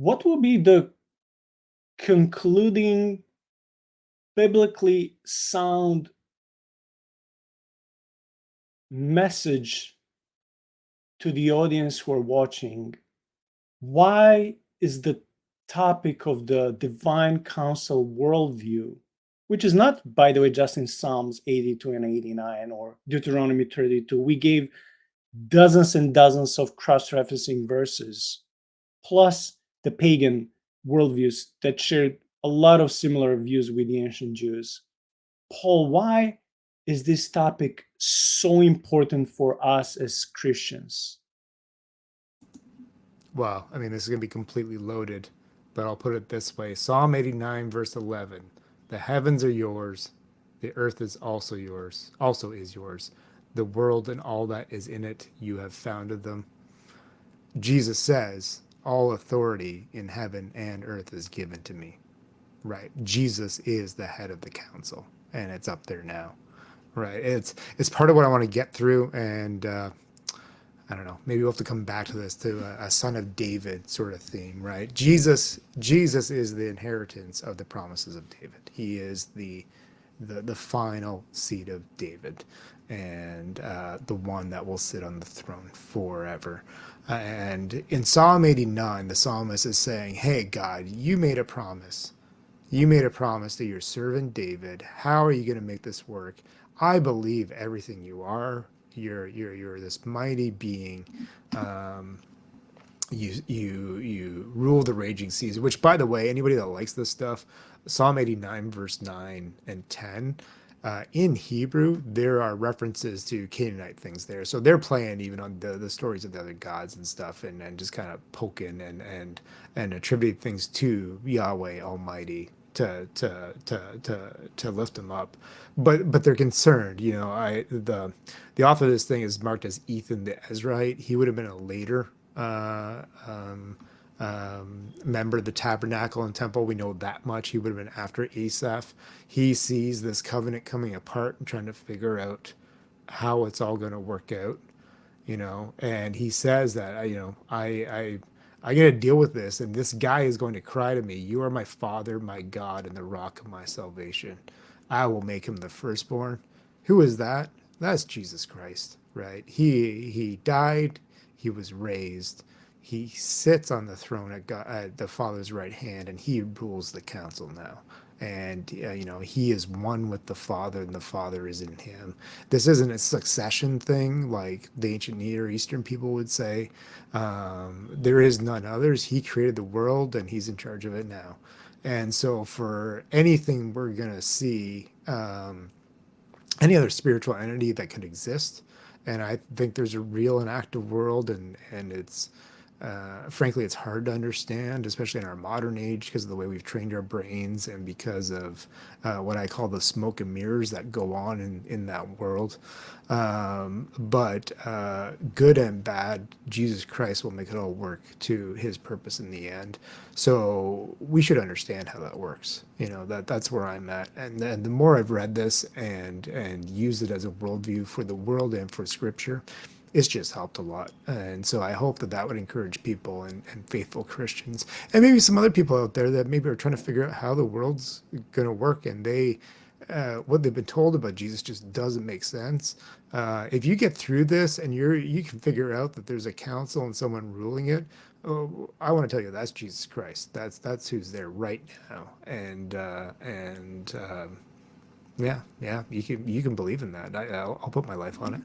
what will be the concluding biblically sound message to the audience who are watching? Why is the topic of the divine counsel worldview, which is not, by the way, just in Psalms 82 and 89 or Deuteronomy 32, we gave dozens and dozens of cross-referencing verses, plus the pagan worldviews that shared a lot of similar views with the ancient Jews. Paul, why is this topic so important for us as Christians? Well, I mean, this is going to be completely loaded, but I'll put it this way. Psalm 89, verse 11. The heavens are yours, the earth is also yours, also is yours. The world and all that is in it, you have founded them. Jesus says, all authority in heaven and earth is given to me. Right? Jesus is the head of the council, and it's up there now. Right? It's part of what I want to get through, and I don't know. Maybe we'll have to come back to this, to a son of David sort of theme, right? Jesus is the inheritance of the promises of David. He is the final seed of David, and the one that will sit on the throne forever. And in Psalm 89, the psalmist is saying, "Hey God, you made a promise. You made a promise to your servant David. How are you going to make this work? I believe everything you are. You're this mighty being. Um, you rule the raging seas." Which, by the way, anybody that likes this stuff, Psalm 89, verse 9 and 10. In Hebrew, there are references to Canaanite things there, so they're playing even on the stories of the other gods and stuff, and just kind of poking and attribute things to Yahweh Almighty to lift them up, but they're concerned. The author of this thing is marked as Ethan the Ezrahite. He would have been a later uh, um, member of the tabernacle and temple. We know that much. He would have been after Asaph. He sees this covenant coming apart and trying to figure out how it's all going to work out, and he says that, I got to deal with this, and this guy is going to cry to me, "You are my father, my God, and the rock of my salvation. I will make him the firstborn." Who is that? That's Jesus Christ, right? He died, he was raised, he sits on the throne at God, at the Father's right hand, and he rules the council now. And he is one with the Father, and the Father is in him. This isn't a succession thing like the ancient Near Eastern people would say. There is none others. He created the world, and he's in charge of it now. And so, for anything we're gonna see, any other spiritual entity that could exist, and I think there's a real and active world, and it's frankly, it's hard to understand, especially in our modern age, because of the way we've trained our brains and because of what I call the smoke and mirrors that go on in that world. But good and bad, Jesus Christ will make it all work to his purpose in the end. So we should understand how that works. That's where I'm at. And then the more I've read this and used it as a worldview for the world and for scripture, it's just helped a lot. And so I hope that that would encourage people and faithful Christians, and maybe some other people out there that maybe are trying to figure out how the world's going to work, and what they've been told about Jesus just doesn't make sense. If you get through this and you can figure out that there's a council and someone ruling it, oh, I want to tell you that's Jesus Christ. That's who's there right now. And yeah, you can believe in that. I'll put my life on it.